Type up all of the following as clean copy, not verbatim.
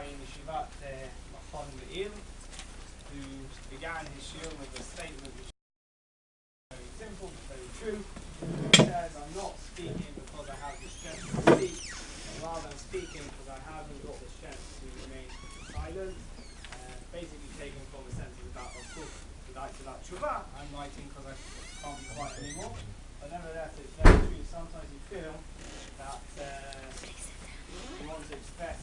in Yeshivat Rav Ilan, who began his shiur with a statement which is very simple but very true. He says, I'm not speaking because I have the strength to speak, but rather I'm speaking because I haven't got the strength to remain silent. Basically taken from the sense about, of course, without tshuva, I'm writing because I can't be quiet anymore. But nevertheless, it's very true. Sometimes you feel that you want to express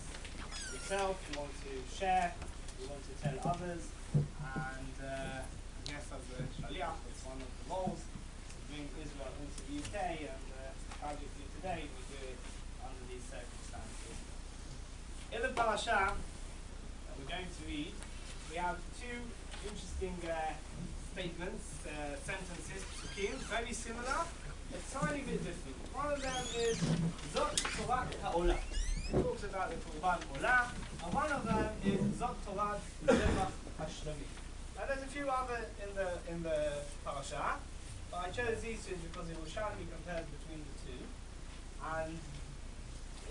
yourself, you want to share, you want to tell others, and yes, as a Shaliach, it's one of the roles to bring Israel into the UK, and tragically today we do it under these circumstances. In the parasha that we're going to read, we have two interesting statements, sentences, psukim, very similar, a tiny bit different. One of them is Zot Torat Ha'olah. It talks about the Korban Olah, and one of them is Zot Torat Zevach Hashlamim. Now there's a few other in the parasha, but I chose these two because it will sharply compare between the two. And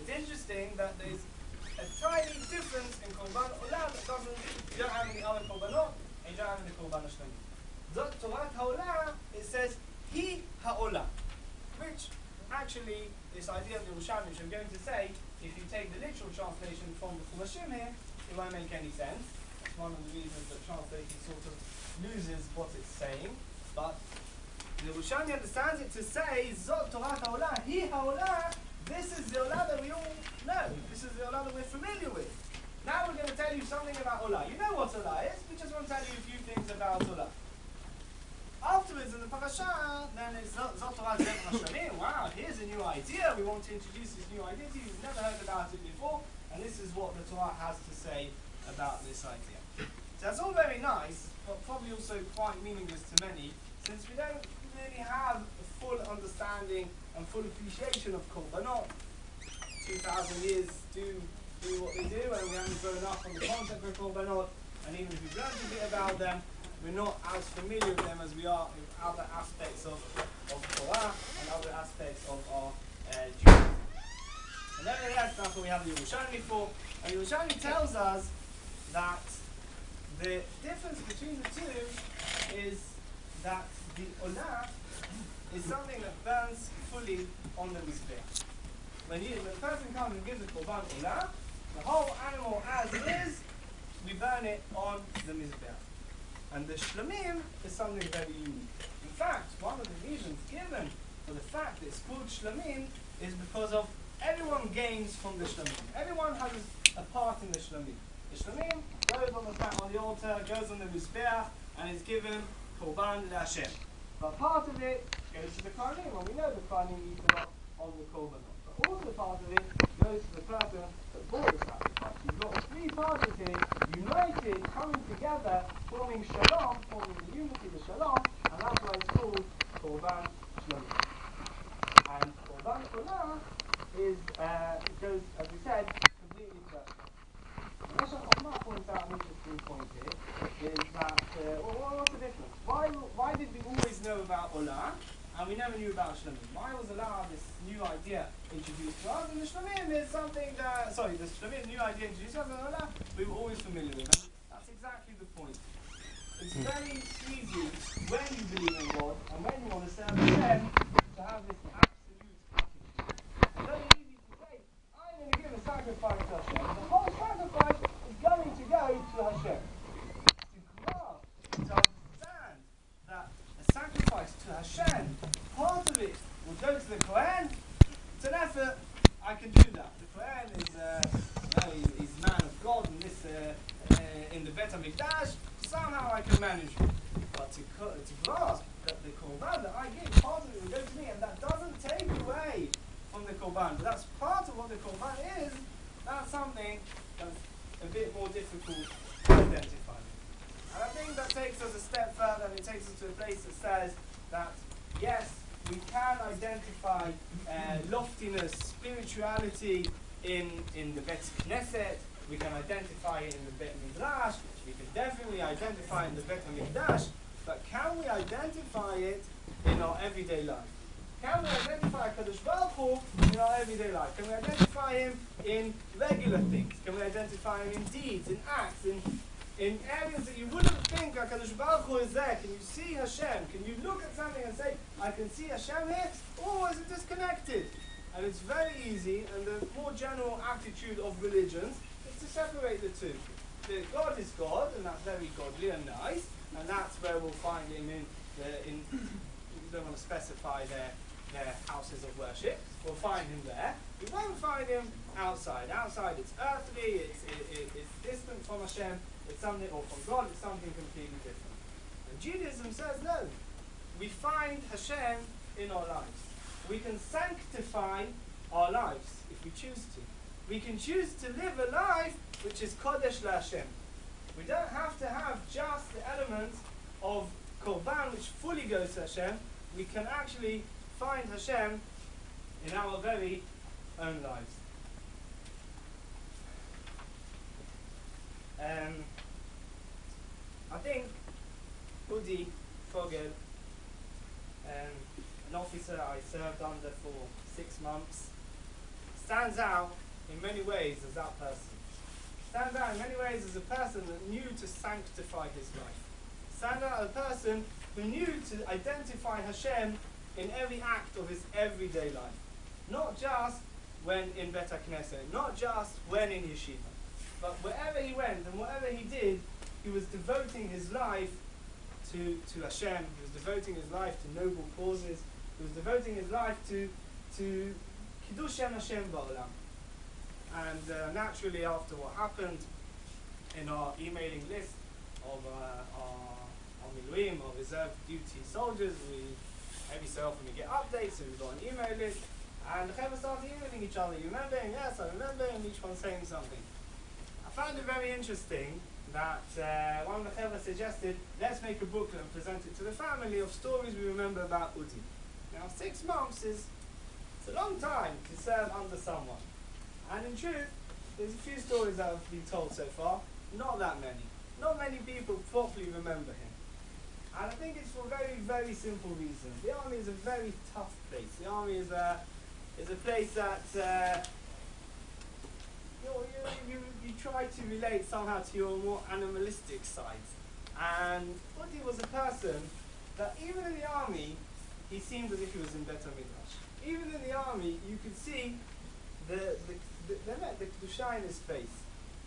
it's interesting that there's a tiny difference in Korban Olah that you don't have any other Korbanot, and you don't have any Korban Hashlamim. Zot Torat Ha'olah, it says Hi Ha'olah, which actually, this idea of the Yerushalmi, which I'm going to say, if you take the literal translation from the Chumashim here, it won't make any sense. It's one of the reasons that translating sort of loses what it's saying. But the Yerushalmi understands it to say, Zot Torat Ha'olah, Hi Ha'olah, this is the Olah that we all know. This is the Olah that we're familiar with. Now we're going to tell you something about Olah. You know what Olah is, we just want to tell you a few things about Olah. Afterwards in the parasha, then it's Zot Torat Zevach Hashlamim. Wow, here's a new idea. We want to introduce this new idea to you. You've never heard about it before, and this is what the Torah has to say about this idea. So that's all very nice, but probably also quite meaningless to many, since we don't really have a full understanding and full appreciation of Korbanot. 2,000 years do what they do, and we haven't grown up on the concept of Korbanot, and even if we've learned a bit about them, we're not as familiar with them as we are with other aspects of Torah and other aspects of our Judaism. And nevertheless, that's what we have the Yerushalmi for. And Yerushalmi tells us that the difference between the two is that the Olah is something that burns fully on the Mizbeach. When the person comes and gives a Korban Olah, the whole animal as is, we burn it on the Mizbeach. And the Shlamim is something very unique. In fact, one of the reasons given for the fact that it's called Shlamim is because of everyone gains from the Shlamim. Everyone has a part in the Shlamim. The Shlamim goes on the altar, goes on the Mizbeach, and is given Korban L'Hashem. But part of it goes to the Kohanim, and we know the Kohanim eat a lot on the Korban. But also part of it goes to the person that brought the sacrifice. You've got three parties here, united, coming together, forming Shalom, forming the unity, the Shalom, and that's why it's called Korban Shalom. And Korban Olah is, goes, as we said, completely perfect. And Moshe Chochmah points out an interesting point here, is that, what's the difference? Why did we always know about Olah, and we never knew about Shlamim? Why was Olah this new idea introduced to us? And the Shlamim is something that, the Shlamim, new idea introduced to us, and Olah, we were always familiar with. And that's exactly the point. It's very easy when you believe in God, and when you want to serve Hashem, to have this absolute attitude. It's very easy to say, I'm going to give a sacrifice to Hashem. The whole sacrifice is going to go to Hashem. To grasp, to understand that a sacrifice to Hashem, part of it will go to the Kohen. It's an effort. I can do that. The Kohen is man of God in this in the Bet HaMikdash. Somehow I can manage it. But to grasp that the Korban that I give, part of it will go to me, and that doesn't take away from the Korban. But that's part of what the Korban is. That's something that's a bit more difficult to identify. And I think that takes us a step further, and it takes us to a place that says that, yes, we can identify loftiness, spirituality in the Bet Knesset. We can identify it in the Bet Midrash. We can definitely identify it in the Bet HaMikdash. But can we identify it in our everyday life? Can we identify Kadosh Baruch Hu in our everyday life? Can we identify Him in regular things? Can we identify Him in deeds, in acts, in areas that you wouldn't think Kadosh Baruch Hu is there? Can you see Hashem? Can you look at something and say, I can see Hashem here? Or is it disconnected? And it's very easy, and the more general attitude of religions is to separate the two. God is God, and that's very godly and nice, and that's where we'll find Him in you don't want to specify their houses of worship. We'll find Him there. We won't find Him outside. Outside it's earthly, it's distant from Hashem, it's something, or from God, it's something completely different. And Judaism says no. We find Hashem in our lives. We can sanctify our lives if we choose to. We can choose to live a life which is Kodesh LaHashem. We don't have to have just the element of Korban which fully goes to Hashem. We can actually find Hashem in our very own lives. I think Udi Fogel, an officer I served under for 6 months, stands out in many ways as that person. Stands out in many ways as a person that knew to sanctify his life. Stands out as a person who knew to identify Hashem in every act of his everyday life. Not just when in Bet HaKnesset, not just when in Yeshiva, but wherever he went and whatever he did, he was devoting his life to Hashem. He was devoting his life to noble causes. He was devoting his life to Kiddush Shem Hashem Ba'olam. And naturally, after what happened in our emailing list of our Miluim, or reserve duty soldiers, every so often we get updates, so we've got an email list, and the Chevra started emailing each other. You remember him? Yes, I remember him, each one saying something. I found it very interesting that one of the Chevra suggested, let's make a booklet and present it to the family of stories we remember about Udi. Now, 6 months it's a long time to serve under someone. And in truth, there's a few stories that have been told so far, not that many. Not many people properly remember him. And I think it's for a very, very simple reason. The army is a very tough place. The army is a place that you try to relate somehow to your more animalistic side. And Udi was a person that even in the army, he seemed as if he was in Beit HaMikdash. Even in the army, you could see the Kedusha in his face.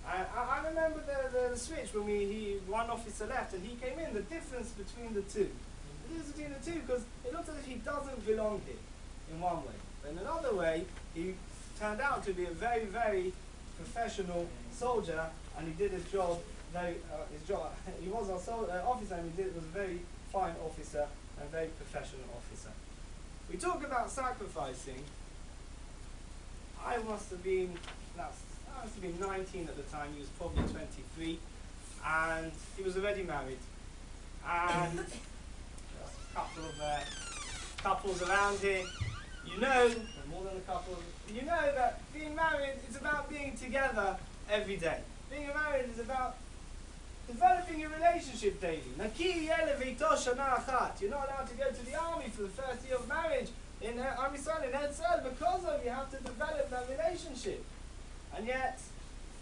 I remember the switch when one officer left and he came in, the difference between the two. The difference between the two, because it looked as if he doesn't belong here, in one way. But in another way, he turned out to be a very, very professional soldier, and he did his job he was an officer, and was a very fine officer and very professional officer. We talk about sacrificing. I must have been 19 at the time. He was probably 23, and he was already married. And a couple of couples around here, you know, more than a couple. You know that being married is about being together every day. Being married is about developing your relationship daily. You're not allowed to go to the army for the first year of marriage in Am Yisrael, in Eretz Yisrael, because you have to develop that relationship. And yet,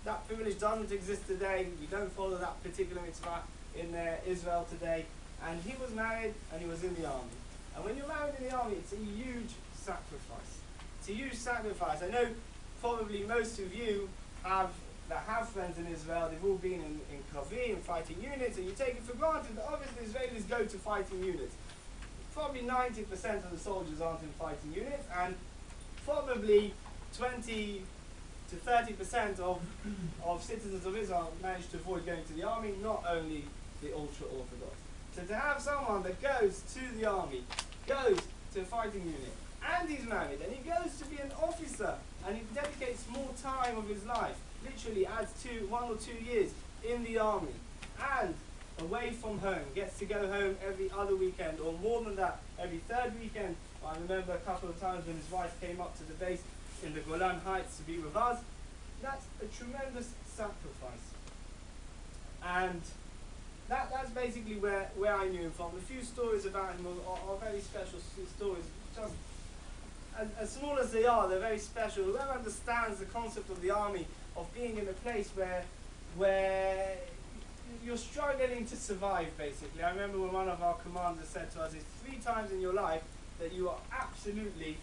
that privilege doesn't exist today. We don't follow that particular mitzvah in Israel today. And he was married and he was in the army. And when you're married in the army, it's a huge sacrifice. It's a huge sacrifice. I know probably most of you that have friends in Israel, they've all been in Kravi, in fighting units, and you take it for granted that obviously Israelis go to fighting units. Probably 90% of the soldiers aren't in fighting units, and probably 20 to 30% of citizens of Israel manage to avoid going to the army, not only the ultra-Orthodox. So to have someone that goes to the army, goes to a fighting unit, and he's married, and he goes to be an officer, and he dedicates more time of his life, literally adds 1 or 2 years in the army, and away from home, gets to go home every other weekend, or more than that, every third weekend. I remember a couple of times when his wife came up to the base in the Golan Heights to be with us. That's a tremendous sacrifice. And that's basically where I knew him from. A few stories about him are very special stories. Just as small as they are, they're very special. Whoever understands the concept of the army, of being in a place where you're struggling to survive, basically. I remember when one of our commanders said to us, it's 3 times in your life that you are absolutely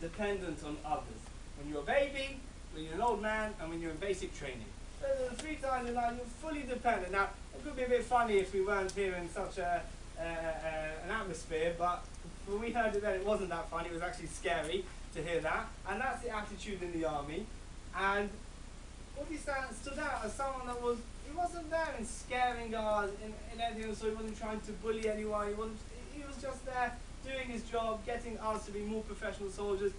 dependent on others. When you're a baby, when you're an old man, and when you're in basic training. Those are the 3 times in life you're fully dependent. Now, it could be a bit funny if we weren't here in such an atmosphere, but when we heard it then, it wasn't that funny. It was actually scary to hear that. And that's the attitude in the army. And Udi stood out as someone that he wasn't there in scaring us in anything, so he wasn't trying to bully anyone. He was just there doing his job, getting us to be more professional soldiers,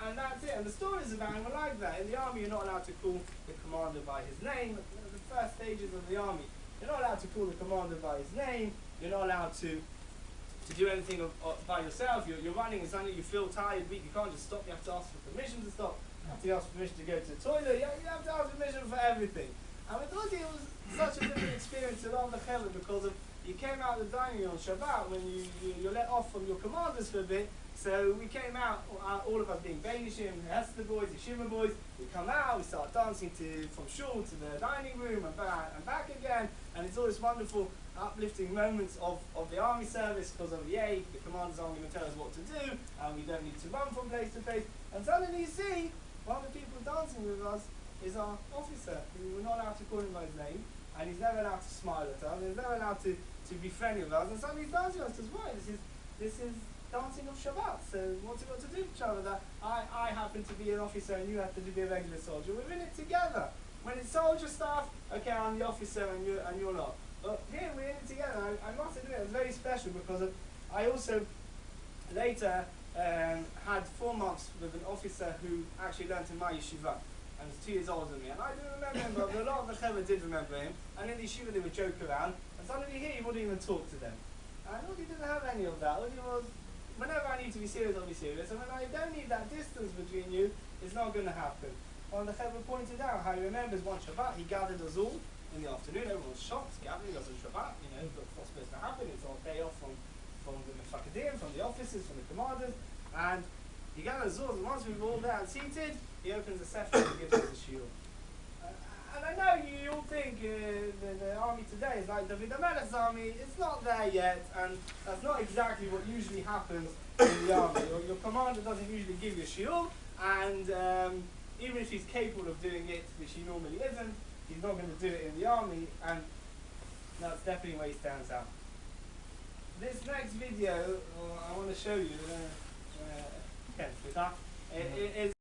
and that's it. And the stories about him were like that. In the army, you're not allowed to call the commander by his name. The first stages of the army, you're not allowed to call the commander by his name. You're not allowed to do anything by yourself. You're running, and suddenly you feel tired, weak. You can't just stop. You have to ask for permission to stop. You have to ask permission to go to the toilet. You have to ask permission for everything. And with Udi, it was such a different experience around the Chevra because you came out of the dining room on Shabbat when you let off from your commanders for a bit. So we came out, all of us being Benishim, Hester boys, Yeshiva boys. We come out, we start dancing from shul to the dining room and back again. And it's all this wonderful, uplifting moments of the army service because of the commanders aren't going to tell us what to do, and we don't need to run from place to place. And suddenly you see, one of the people dancing with us is our officer. We're not allowed to call him by his name, and he's never allowed to smile at us, and he's never allowed to be friendly with us, and suddenly he's dancing with us as well. This is dancing of Shabbat, so what's it got to do with each other? That I happen to be an officer and you happen to be a regular soldier. We're in it together. When it's soldier stuff, okay, I'm the officer and you're not. But here we're in it together. I must admit it was very special because I also later had 4 months with an officer who actually learnt in my yeshiva and was 2 years older than me. And I didn't remember him, but a lot of the Chevra did remember him. And in the yeshiva they would joke around, and suddenly here he wouldn't even talk to them. And Udi didn't have any of that. Udi was, whenever I need to be serious, I'll be serious. And when I don't need that distance between you, it's not going to happen. One of the Chevra pointed out how he remembers one Shabbat, he gathered us all in the afternoon. Everyone was shocked, gathering us on Shabbat, what's supposed to happen? It's our day off from the Mefakadim, from the officers, from the commanders. And he gathered us all, and once we were all there and seated, he opens the sefer and gives us a shiur. And I know you all think the army today is like David HaMelech's army. It's not there yet, and that's not exactly what usually happens in the army. Your commander doesn't usually give you a shiur, and even if he's capable of doing it, which he normally isn't, he's not going to do it in the army, and that's definitely where he stands out. This next video, I want to show you, is